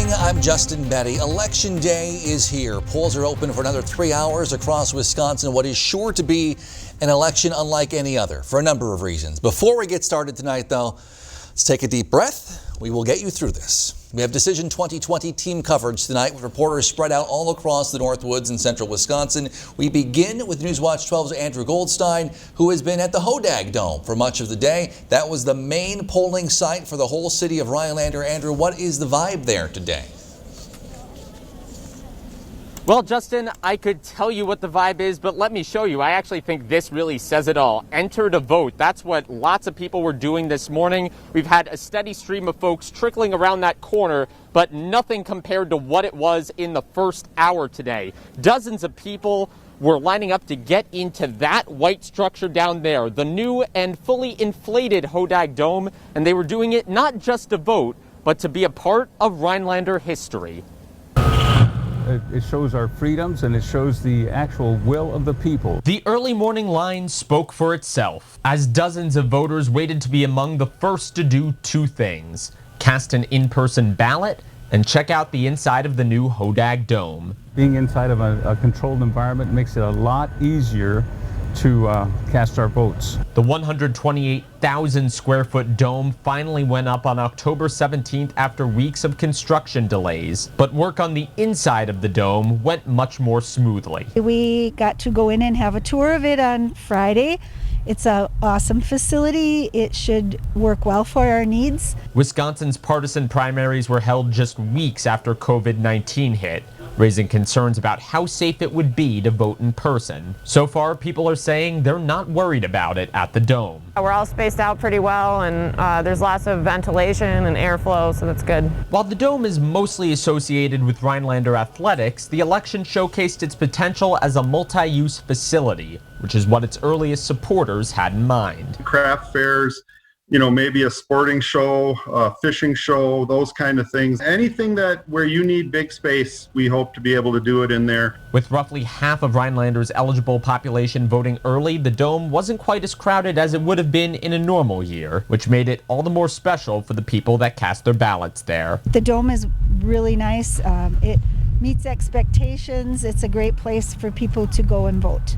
morning, I'm Justin Betty. Election day is here. Polls are open for another 3 hours across Wisconsin, what is sure to be an election unlike any other for a number of reasons. Before we get started tonight, though, let's take a deep breath. We will get you through this. We have Decision 2020 team coverage tonight with reporters spread out all across the Northwoods and central Wisconsin. We begin with Newswatch 12's Andrew Goldstein, who has been at the Hodag Dome for much of the day. That was the main polling site for the whole city of Rhinelander. Andrew, what is the vibe there today? Well, Justin, I could tell you what the vibe is, but let me show you. I actually think this really says it all. Enter to vote. That's what lots of people were doing this morning. We've had a steady stream of folks trickling around that corner, but nothing compared to what it was in the first hour today. Dozens of people were lining up to get into that white structure down there, the new and fully inflated Hodag Dome, and they were doing it not just to vote, but to be a part of Rhinelander history. It shows our freedoms and it shows the actual will of the people. The early morning line spoke for itself as dozens of voters waited to be among the first to do two things: cast an in-person ballot and check out the inside of the new Hodag Dome. Being inside of a controlled environment makes it a lot easier to cast our votes. The 128,000 square foot dome finally went up on October 17th after weeks of construction delays, but work on the inside of the dome went much more smoothly. We got to go in and have a tour of it on Friday. It's an awesome facility. It should work well for our needs. Wisconsin's partisan primaries were held just weeks after COVID-19 hit, raising concerns about how safe it would be to vote in person. So far, people are saying they're not worried about it at the Dome. We're all spaced out pretty well, and there's lots of ventilation and airflow, so that's good. While the Dome is mostly associated with Rhinelander athletics, the election showcased its potential as a multi-use facility, which is what its earliest supporters had in mind. Craft fairs, maybe a sporting show, a fishing show, those kind of things. Anything that where you need big space, we hope to be able to do it in there. With roughly half of Rhinelander's eligible population voting early, the Dome wasn't quite as crowded as it would have been in a normal year, which made it all the more special for the people that cast their ballots there. The Dome is really nice. It meets expectations. It's a great place for people to go and vote.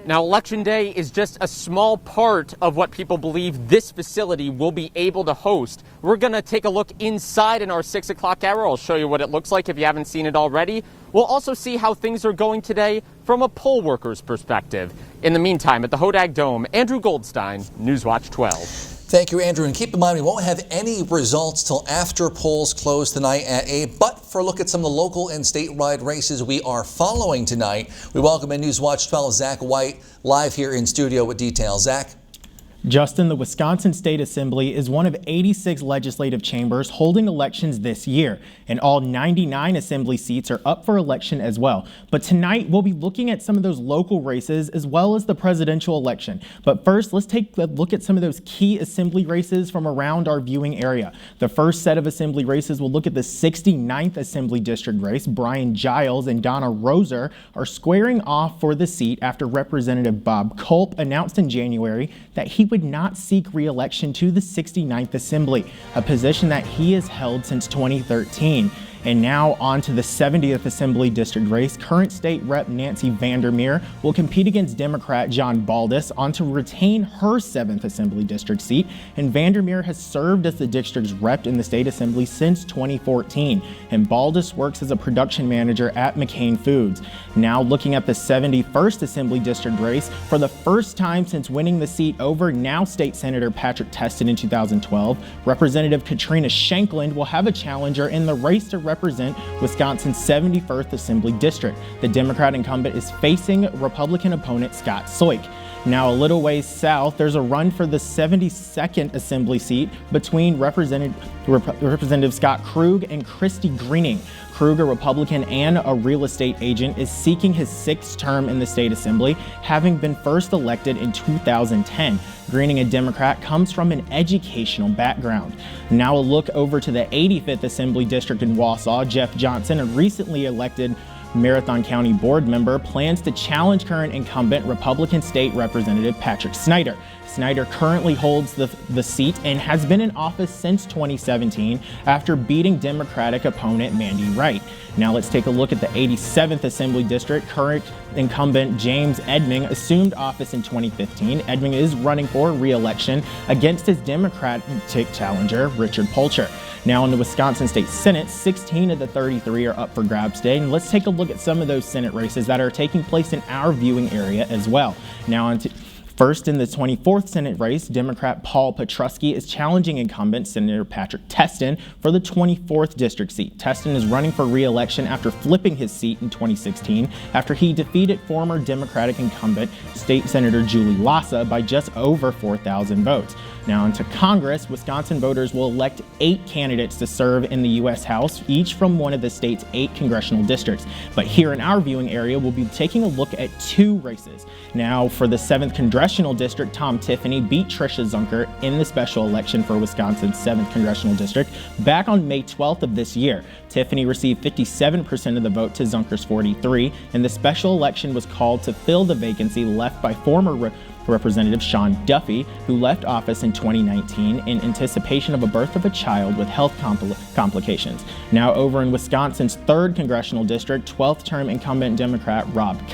Now, Election Day is just a small part of what people believe this facility will be able to host. We're going to take a look inside in our 6 o'clock hour. I'll show you what it looks like if you haven't seen it already. We'll also see how things are going today from a poll worker's perspective. In the meantime, at the Hodag Dome, Andrew Goldstein, Newswatch 12. Thank you, Andrew. And keep in mind, we won't have any results till after polls close tonight at 8. But for a look at some of the local and statewide races we are following tonight, we welcome in Newswatch 12 Zach White live here in studio with details. Zach. Justin, the Wisconsin State Assembly is one of 86 legislative chambers holding elections this year, and all 99 assembly seats are up for election as well. But tonight, we'll be looking at some of those local races as well as the presidential election. But first, let's take a look at some of those key assembly races from around our viewing area. The first set of assembly races will look at the 69th Assembly District race. Brian Giles and Donna Roser are squaring off for the seat after Representative Bob Culp announced in January that he would not seek re-election to the 69th Assembly, a position that he has held since 2013. And now on to the 70th Assembly District race. Current State Rep Nancy Vandermeer will compete against Democrat John Baldus on to retain her 7th Assembly District seat. And Vandermeer has served as the district's rep in the State Assembly since 2014. And Baldus works as a production manager at McCain Foods. Now looking at the 71st Assembly District race, for the first time since winning the seat over now State Senator Patrick Testin in 2012, Representative Katrina Shankland will have a challenger in the race to represent Wisconsin's 71st Assembly District. The Democrat incumbent is facing Republican opponent Scott Soik. Now a little ways south, there's a run for the 72nd Assembly seat between Representative Scott Krug and Christy Greening. Krug, a Republican and a real estate agent, is seeking his 6th term in the State Assembly, having been first elected in 2010. Greening, a Democrat, comes from an educational background. Now a look over to the 85th Assembly District in Wausau. Jeff Johnson, a recently elected Marathon County board member, plans to challenge current incumbent Republican State Representative Patrick Snyder. Snyder currently holds the seat and has been in office since 2017 after beating Democratic opponent Mandy Wright. Now let's take a look at the 87th Assembly District. Current incumbent James Edming assumed office in 2015. Edming is running for re-election against his Democratic challenger, Richard Polcher. Now in the Wisconsin State Senate, 16 of the 33 are up for grabs today. And let's take a look at some of those Senate races that are taking place in our viewing area as well. Now first, in the 24th Senate race, Democrat Paul Petrusky is challenging incumbent Senator Patrick Testin for the 24th district seat. Testin is running for re-election after flipping his seat in 2016 after he defeated former Democratic incumbent State Senator Julie Lassa by just over 4,000 votes. Now into Congress, Wisconsin voters will elect 8 candidates to serve in the U.S. House, each from one of the state's 8 congressional districts. But here in our viewing area, we'll be taking a look at 2 races. Now for the 7th Congressional District, Tom Tiffany beat Tricia Zunker in the special election for Wisconsin's 7th Congressional District back on May 12th of this year. Tiffany received 57% of the vote to Zunker's 43%, and the special election was called to fill the vacancy left by former Representative Sean Duffy, who left office in 2019 in anticipation of a birth of a child with health complications. Now over in Wisconsin's 3rd Congressional District, 12th term incumbent Democrat Ron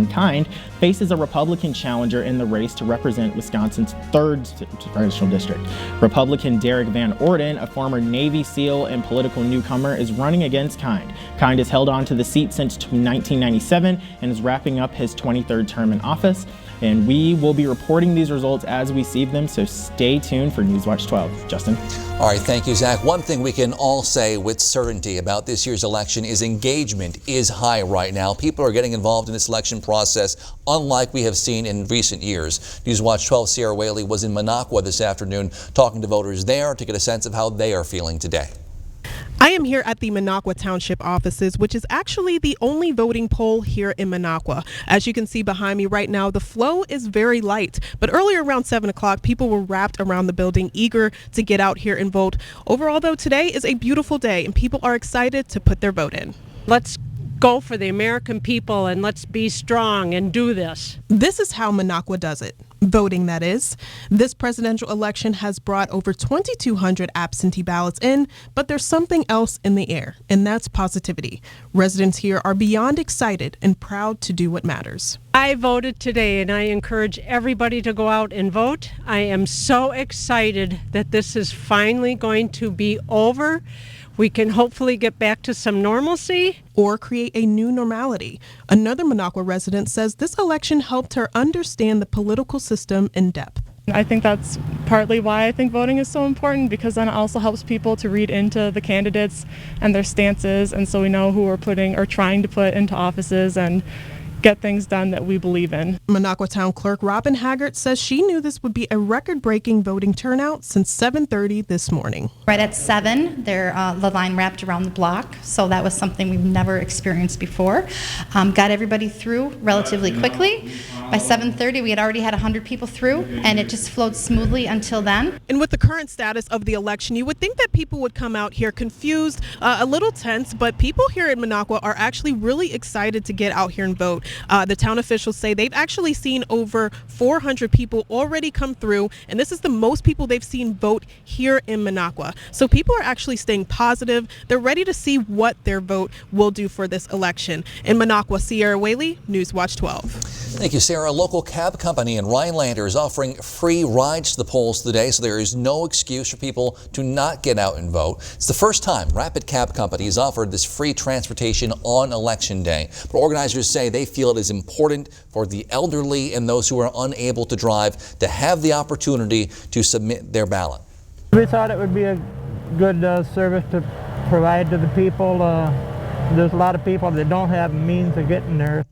Kind faces a Republican challenger in the race to represent Wisconsin's 3rd Congressional District. Republican Derek Van Orden, a former Navy SEAL and political newcomer, is running against Kind. Kind has held on to the seat since 1997 and is wrapping up his 23rd term in office. And we will be reporting these results as we see them, so stay tuned for Newswatch 12. Justin? All right, thank you, Zach. One thing we can all say with certainty about this year's election is engagement is high right now. People are getting involved in this election process, unlike we have seen in recent years. Newswatch 12 Sierra Whaley was in Minocqua this afternoon talking to voters there to get a sense of how they are feeling today. I am here at the Minocqua Township offices, which is actually the only voting poll here in Minocqua. As you can see behind me right now, the flow is very light, but earlier around 7 o'clock, people were wrapped around the building eager to get out here and vote. Overall, though, today is a beautiful day and people are excited to put their vote in. Let's go for the American people and let's be strong and do this. This is how Minocqua does it. Voting, that is. This presidential election has brought over 2,200 absentee ballots in, but there's something else in the air, and that's positivity. Residents here are beyond excited and proud to do what matters. I voted today, and I encourage everybody to go out and vote. I am so excited that this is finally going to be over. We can hopefully get back to some normalcy. Or create a new normality. Another Minocqua resident says this election helped her understand the political system in depth. I think that's partly why I think voting is so important, because then it also helps people to read into the candidates and their stances, and so we know who we're putting or trying to put into offices and get things done that we believe in. Minocqua Town Clerk Robin Haggart says she knew this would be a record-breaking voting turnout since 7:30 this morning. Right at 7, the line wrapped around the block, so that was something we've never experienced before. Got everybody through relatively quickly. By 7:30, we had already had 100 people through, and it just flowed smoothly until then. And with the current status of the election, you would think that people would come out here confused, a little tense, but people here in Minocqua are actually really excited to get out here and vote. The town officials say they've actually seen over 400 people already come through, and this is the most people they've seen vote here in Minocqua. So people are actually staying positive. They're ready to see what their vote will do for this election. In Minocqua, Sierra Whaley, Newswatch 12. Thank you, Sarah. A local cab company in Rhinelander is offering free rides to the polls today, so there is no excuse for people to not get out and vote. It's the first time Rapid Cab Company has offered this free transportation on Election Day. But organizers say they feel it is important for the elderly and those who are unable to drive to have the opportunity to submit their ballot. We thought it would be a good service to provide to the people. There's a lot of people that don't have means of getting there.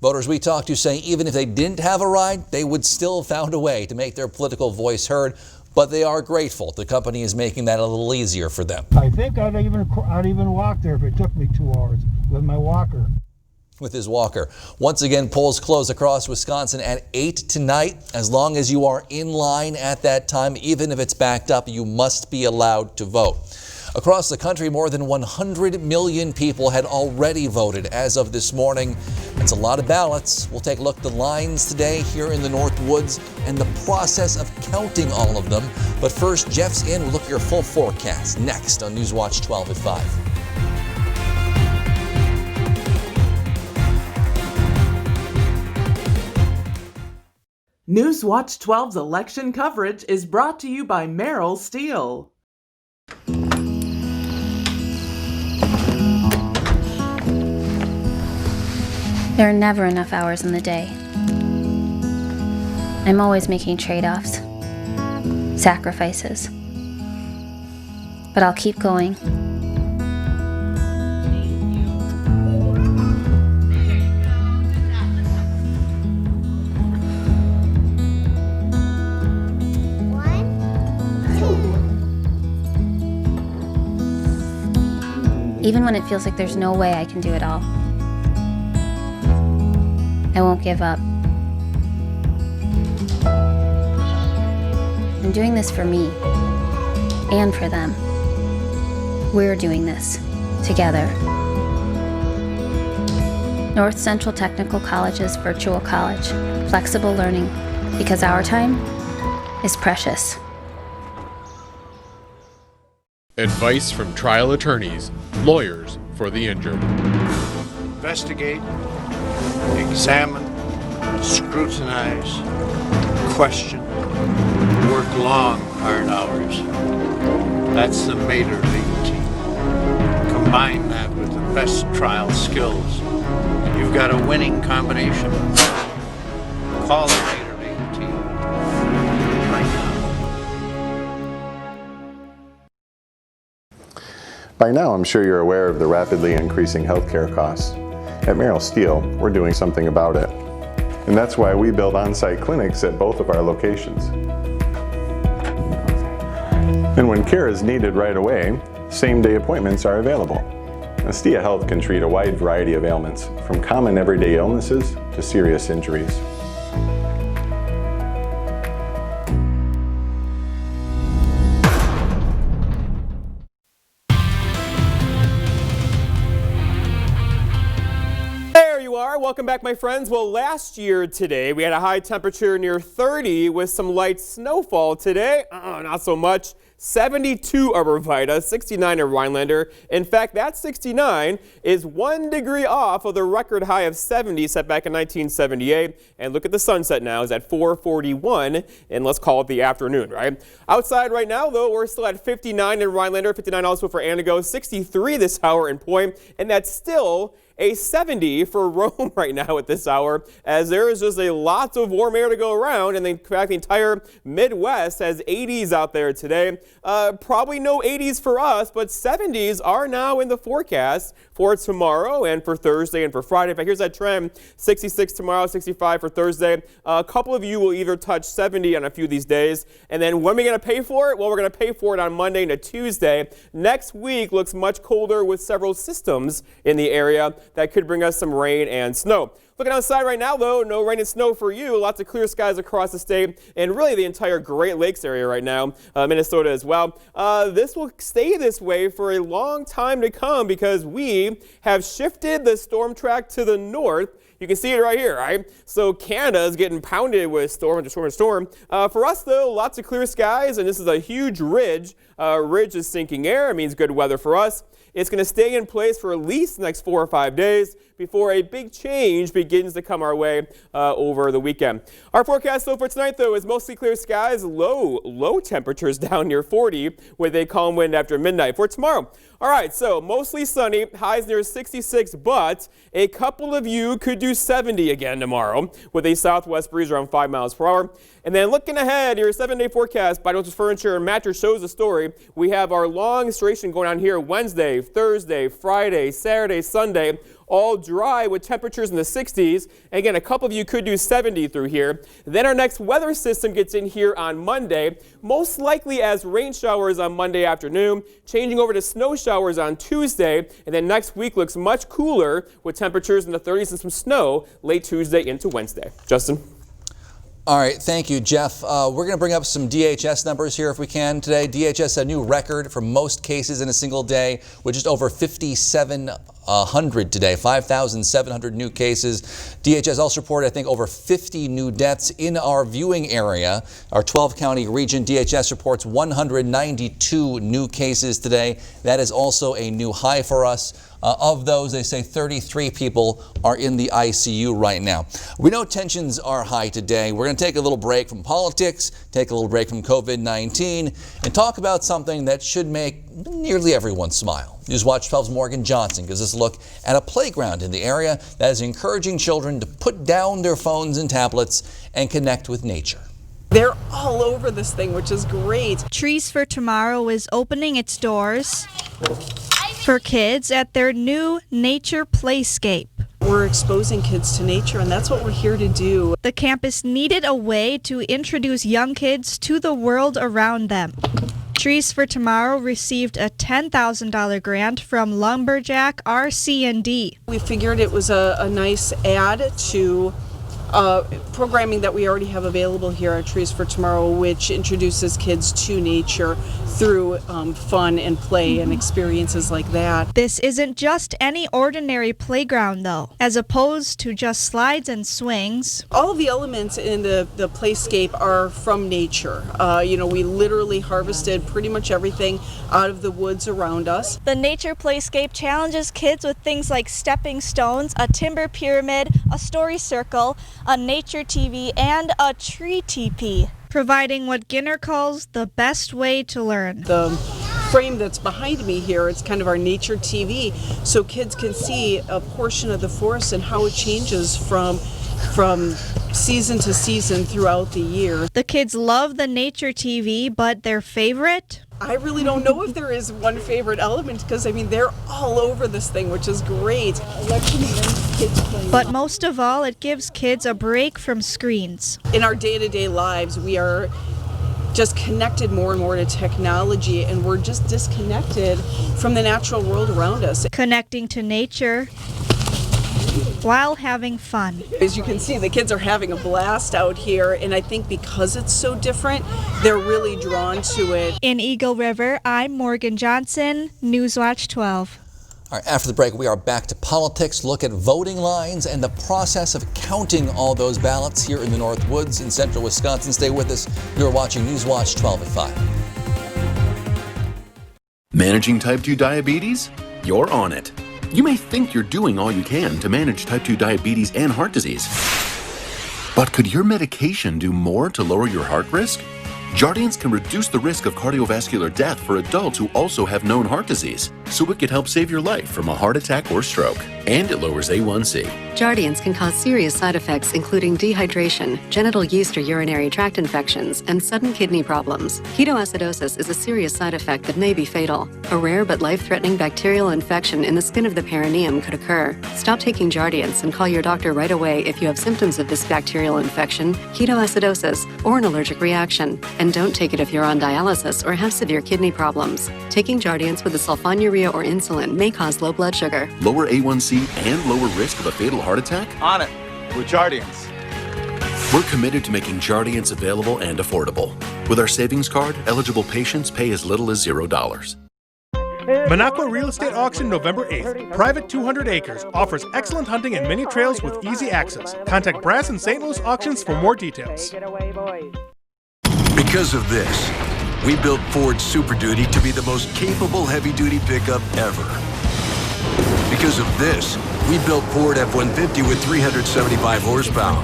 Voters we talked to say even if they didn't have a ride, they would still have found a way to make their political voice heard. But they are grateful the company is making that a little easier for them. I think I'd even walk there if it took me 2 hours with my walker. With his walker. Once again, polls close across Wisconsin at 8 tonight. As long as you are in line at that time, even if it's backed up, you must be allowed to vote. Across the country, more than 100 million people had already voted as of this morning. That's a lot of ballots. We'll take a look at the lines today here in the North Woods and the process of counting all of them. But first, Jeff's in. We'll look at your full forecast next on Newswatch 12 at 5. Newswatch 12's election coverage is brought to you by Merrill Steel. There are never enough hours in the day. I'm always making trade-offs, sacrifices. But I'll keep going. Even when it feels like there's no way I can do it all, I won't give up. I'm doing this for me and for them. We're doing this together. North Central Technical College's virtual college, flexible learning, because our time is precious. Advice from trial attorneys, lawyers for the injured. Investigate, examine, scrutinize, question, work long, hard hours. That's the Mater legal team. Combine that with the best trial skills. You've got a winning combination. Call the Mater legal team right now. By now, I'm sure you're aware of the rapidly increasing healthcare costs. At Merrill Steel, we're doing something about it. And that's why we build on-site clinics at both of our locations. And when care is needed right away, same-day appointments are available. Astia Health can treat a wide variety of ailments, from common everyday illnesses to serious injuries. Welcome back, my friends. Well, last year today, we had a high temperature near 30 with some light snowfall. Today, not so much. 72 Arborvita, 69 in Rhinelander. In fact, that 69 is 1 degree off of the record high of 70 set back in 1978. And look at the sunset now, is at 4:41, and let's call it the afternoon, right? Outside right now, though, we're still at 59 in Rhinelander, 59 also for Antigo, 63 this hour in Point, and that's still a 70 for Rome right now at this hour, as there is just a lot of warm air to go around, and in fact, the entire Midwest has 80s out there today. Probably no 80s for us, but 70s are now in the forecast for tomorrow and for Thursday and for Friday. In fact, here's that trend, 66 tomorrow, 65 for Thursday. A couple of you will either touch 70 on a few of these days, and then when are we going to pay for it? Well, we're going to pay for it on Monday and a Tuesday. Next week looks much colder with several systems in the area that could bring us some rain and snow. Looking outside right now, though, no rain and snow for you. Lots of clear skies across the state and really the entire Great Lakes area right now, Minnesota as well. This will stay this way for a long time to come because we have shifted the storm track to the north. You can see it right here, right? So Canada is getting pounded with storm after storm after storm. For us, though, lots of clear skies, and this is a huge ridge. Ridge is sinking air. It means good weather for us. It's going to stay in place for at least the next 4 or 5 days before a big change begins to come our way over the weekend. Our forecast, though, for tonight, though, is mostly clear skies, low temperatures down near 40 with a calm wind after midnight. For tomorrow, all right, so mostly sunny, highs near 66, but a couple of you could do 70 again tomorrow with a southwest breeze around 5 miles per hour. And then looking ahead, your 7-day forecast by Northwest Furniture and Mattress shows the story. We have our long installation going on here Wednesday, Thursday, Friday, Saturday, Sunday, all dry with temperatures in the 60s. And again, a couple of you could do 70 through here. Then our next weather system gets in here on Monday, most likely as rain showers on Monday afternoon, changing over to snow showers on Tuesday. And then next week looks much cooler with temperatures in the 30s and some snow late Tuesday into Wednesday. Justin? All right, thank you, Jeff. We're going to bring up some DHS numbers here if we can today. DHS, a new record for most cases in a single day, with just over 5,700 today, 5,700 new cases. DHS also reported, I think, over 50 new deaths in our viewing area, our 12-county region. DHS reports 192 new cases today. That is also a new high for us. Of those, they say 33 people are in the ICU right now. We know tensions are high today. We're going to take a little break from politics, take a little break from COVID-19, and talk about something that should make nearly everyone smile. Newswatch 12's Morgan Johnson gives us a look at a playground in the area that is encouraging children to put down their phones and tablets and connect with nature. They're all over this thing, which is great. Trees for Tomorrow is opening its doors for kids at their new nature playscape. We're exposing kids to nature, and that's what we're here to do. The campus needed a way to introduce young kids to the world around them. Trees for Tomorrow received a $10,000 grant from Lumberjack RC&D. We figured it was a nice add to programming that we already have available here at Trees for Tomorrow, which introduces kids to nature through fun and play and experiences like that. This isn't just any ordinary playground, though. As opposed to just slides and swings, all of the elements in the playscape are from nature. We literally harvested pretty much everything out of the woods around us. The nature playscape challenges kids with things like stepping stones, a timber pyramid, a story circle, a nature TV, and a tree teepee, providing what Ginner calls the best way to learn. The frame that's behind me here, it's kind of our nature TV, so kids can see a portion of the forest and how it changes from season to season throughout the year. The kids love the nature TV, but their favorite? I really don't know if there is one favorite element, because they're all over this thing, which is great. But most of all, it gives kids a break from screens. In our day-to-day lives, we are just connected more and more to technology, and we're just disconnected from the natural world around us. Connecting to nature while having fun. As you can see, the kids are having a blast out here, and I think because it's so different, they're really drawn to it. In Eagle River, I'm Morgan Johnson, Newswatch 12. All right, after the break, we are back to politics, look at voting lines and the process of counting all those ballots here in the North Woods in central Wisconsin. Stay with us. You're watching Newswatch 12 at 5. Managing type 2 diabetes? You're on it. You may think you're doing all you can to manage type 2 diabetes and heart disease. But could your medication do more to lower your heart risk? Jardiance can reduce the risk of cardiovascular death for adults who also have known heart disease, so it could help save your life from a heart attack or stroke. And it lowers A1C. Jardiance can cause serious side effects including dehydration, genital yeast or urinary tract infections, and sudden kidney problems. Ketoacidosis is a serious side effect that may be fatal. A rare but life-threatening bacterial infection in the skin of the perineum could occur. Stop taking Jardiance and call your doctor right away if you have symptoms of this bacterial infection, ketoacidosis, or an allergic reaction. And don't take it if you're on dialysis or have severe kidney problems. Taking Jardiance with a sulfonylurea or insulin may cause low blood sugar, lower A1C, and lower risk of a fatal heart attack? On it with Jardiance. We're committed to making Jardiance available and affordable. With our savings card, eligible patients pay as little as $0. Minocqua Real Estate Auction November 8th. Private 200 acres. Offers excellent hunting and many trails with easy access. Contact Brass and St. Louis Auctions for more details. Because of this, we built Ford Super Duty to be the most capable heavy-duty pickup ever. Because of this, we built Ford F-150 with 375 horsepower.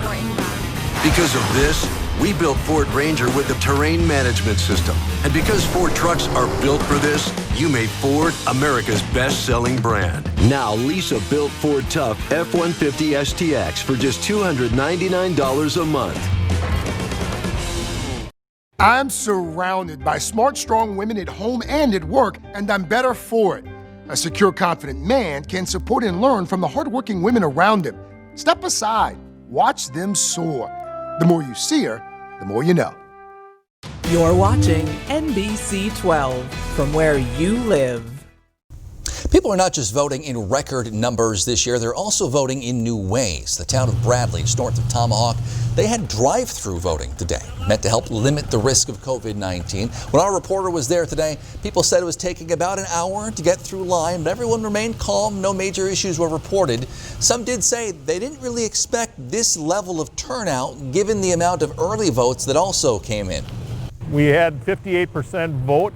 Because of this, we built Ford Ranger with the terrain management system. And because Ford trucks are built for this, you made Ford America's best-selling brand. Now lease a built Ford Tough F-150 STX for just $299 a month. I'm surrounded by smart, strong women at home and at work, and I'm better for it. A secure, confident man can support and learn from the hardworking women around him. Step aside. Watch them soar. The more you see her, the more you know. You're watching NBC 12 from where you live. People People are not just voting in record numbers this year, they're also voting in new ways. The town of Bradley, just north of Tomahawk, they had drive-through voting today, meant to help limit the risk of COVID-19. When our reporter was there today, people said it was taking about an hour to get through line, but everyone remained calm. No major issues were reported. Some did say they didn't really expect this level of turnout given the amount of early votes that also came in. We had 58% vote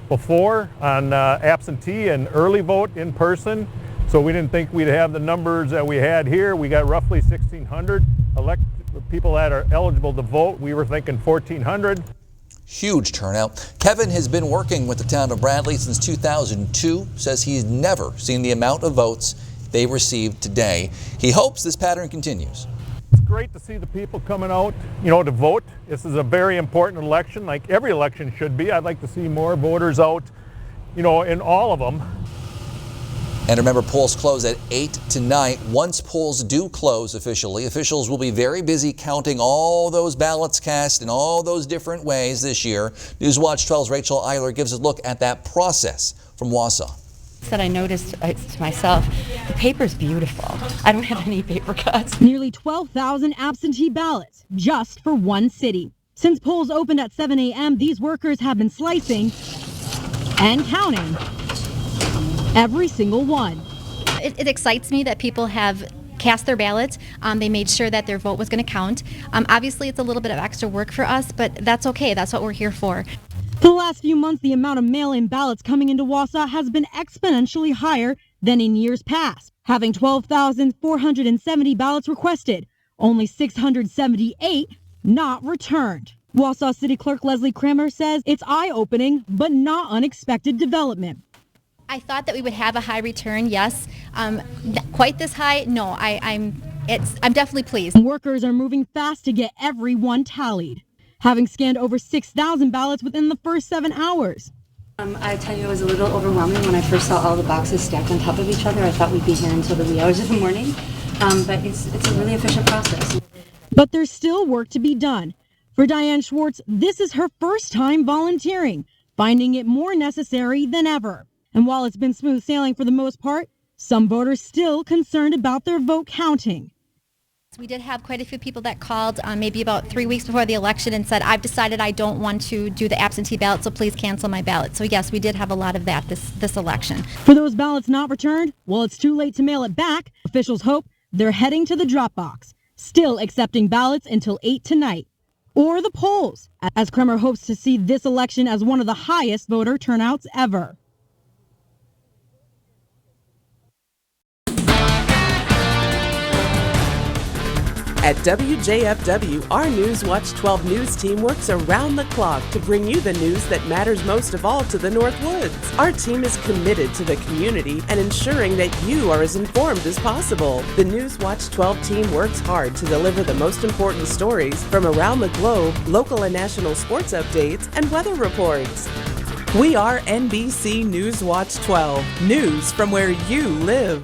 before on absentee and early vote in person, so we didn't think we'd have the numbers that we had here. We got roughly 1,600 people that are eligible to vote. We were thinking 1,400. Huge turnout. Kevin has been working with the town of Bradley since 2002, says he's never seen the amount of votes they received today. He hopes this pattern continues. It's great to see the people coming out, to vote. This is a very important election, like every election should be. I'd like to see more voters out, in all of them. And remember, polls close at 8 tonight. Once polls do close officially, officials will be very busy counting all those ballots cast in all those different ways this year. Newswatch 12's Rachel Eiler gives a look at that process from Wausau. That I noticed to myself, the paper's beautiful. I don't have any paper cuts. Nearly 12,000 absentee ballots just for one city. Since polls opened at 7 a.m., these workers have been slicing and counting every single one. It excites me that people have cast their ballots. They made sure that their vote was going to count. Obviously, it's a little bit of extra work for us, but that's okay. That's what we're here for. For the last few months, the amount of mail-in ballots coming into Wausau has been exponentially higher than in years past, having 12,470 ballots requested, only 678 not returned. Wausau City Clerk Leslie Kramer says it's eye-opening, but not unexpected development. I thought that we would have a high return, yes. Quite this high, no. I'm definitely pleased. Workers are moving fast to get everyone tallied, having scanned over 6,000 ballots within the first 7 hours. I tell you, it was a little overwhelming when I first saw all the boxes stacked on top of each other. I thought we'd be here until the wee hours of the morning, but it's a really efficient process. But there's still work to be done. For Diane Schwartz, this is her first time volunteering, finding it more necessary than ever. And while it's been smooth sailing for the most part, some voters still concerned about their vote counting. We did have quite a few people that called maybe about 3 weeks before the election and said, I've decided I don't want to do the absentee ballot, so please cancel my ballot. So yes, we did have a lot of that this election. For those ballots not returned, well, it's too late to mail it back. Officials hope they're heading to the drop box, still accepting ballots until 8 tonight. Or the polls, as Kremer hopes to see this election as one of the highest voter turnouts ever. At WJFW, our Newswatch 12 news team works around the clock to bring you the news that matters most of all to the North Woods. Our team is committed to the community and ensuring that you are as informed as possible. The Newswatch 12 team works hard to deliver the most important stories from around the globe, local and national sports updates, and weather reports. We are NBC Newswatch 12, news from where you live.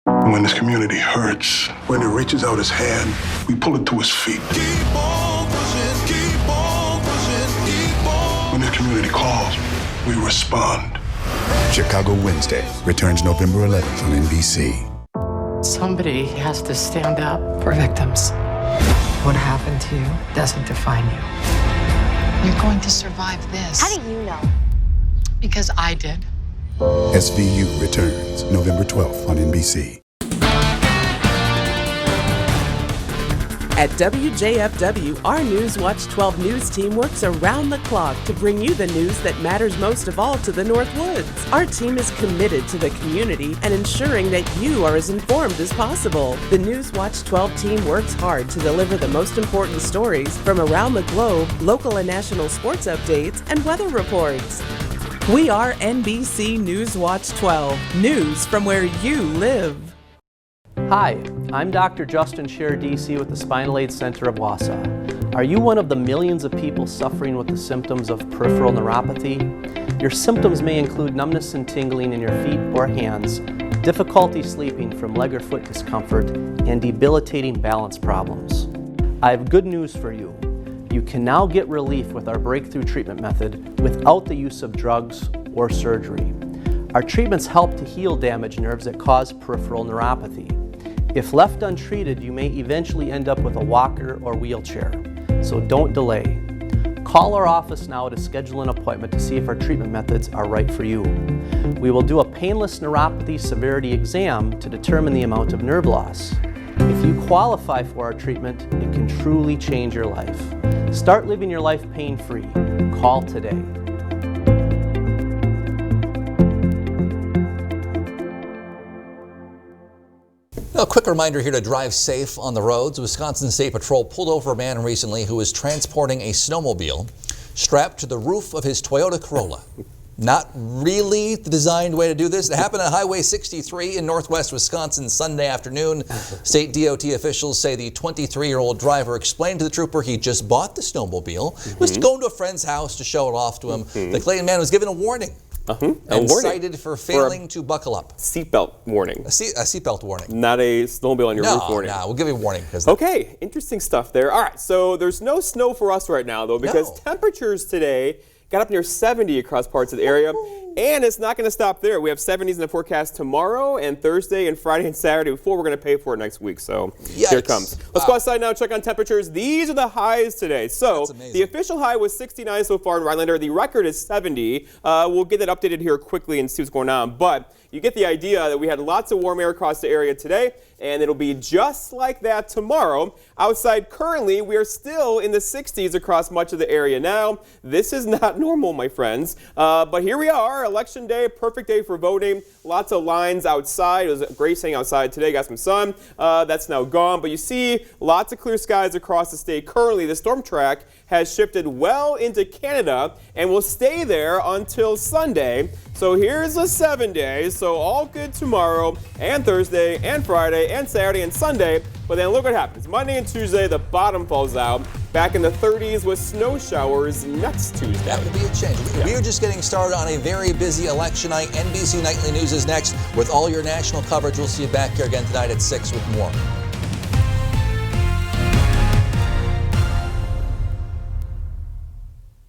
When this community hurts, when it reaches out its hand, we pull it to its feet. Keep on pushing, keep on pushing, keep on. When this community calls, we respond. Chicago Wednesday returns November 11th on NBC. Somebody has to stand up for victims. What happened to you doesn't define you. You're going to survive this. How do you know? Because I did. SVU returns November 12th on NBC. At WJFW, our Newswatch 12 news team works around the clock to bring you the news that matters most of all to the North Woods. Our team is committed to the community and ensuring that you are as informed as possible. The Newswatch 12 team works hard to deliver the most important stories from around the globe, local and national sports updates, and weather reports. We are NBC Newswatch 12, news from where you live. Hi, I'm Dr. Justin Scher, DC with the Spinal Aid Center of Wausau. Are you one of the millions of people suffering with the symptoms of peripheral neuropathy? Your symptoms may include numbness and tingling in your feet or hands, difficulty sleeping from leg or foot discomfort, and debilitating balance problems. I have good news for you. You can now get relief with our breakthrough treatment method without the use of drugs or surgery. Our treatments help to heal damaged nerves that cause peripheral neuropathy. If left untreated, you may eventually end up with a walker or wheelchair, so don't delay. Call our office now to schedule an appointment to see if our treatment methods are right for you. We will do a painless neuropathy severity exam to determine the amount of nerve loss. If you qualify for our treatment, it can truly change your life. Start living your life pain-free. Call today. A quick reminder here to drive safe on the roads. Wisconsin State Patrol pulled over a man recently who was transporting a snowmobile strapped to the roof of his Toyota Corolla. Not really the designed way to do this. It happened on Highway 63 in northwest Wisconsin Sunday afternoon. State DOT officials say the 23-year-old driver explained to the trooper he just bought the snowmobile, was going to a friend's house to show it off to him. The Clayton man was given a warning. And cited for failing to buckle up. Seatbelt warning. A seatbelt warning. Not a snowmobile on your roof warning. No, we'll give you a warning. Okay, interesting stuff there. All right, so there's no snow for us right now, though, because temperatures today got up near 70 across parts of the area. And it's not going to stop there. We have 70s in the forecast tomorrow and Thursday and Friday and Saturday before we're going to pay for it next week. So here it comes. Let's go outside now and check on temperatures. These are the highs today. So the official high was 69 so far in Rhinelander. The record is 70. We'll get that updated here quickly and see what's going on. But you get the idea that we had lots of warm air across the area today, and it'll be just like that tomorrow. Outside currently, we are still in the 60s across much of the area now. This is not normal, my friends. But here we are, election day, perfect day for voting. Lots of lines outside. It was great staying outside today, got some sun. That's now gone, but you see lots of clear skies across the state. Currently, the storm track has shifted well into Canada and will stay there until Sunday. So here's the 7 days. So all good tomorrow and Thursday and Friday and Saturday and Sunday. But then look what happens. Monday and Tuesday, the bottom falls out. Back in the 30s with snow showers next Tuesday. That will be a change. We are just getting started on a very busy election night. NBC Nightly News is next with all your national coverage. We'll see you back here again tonight at 6 with more.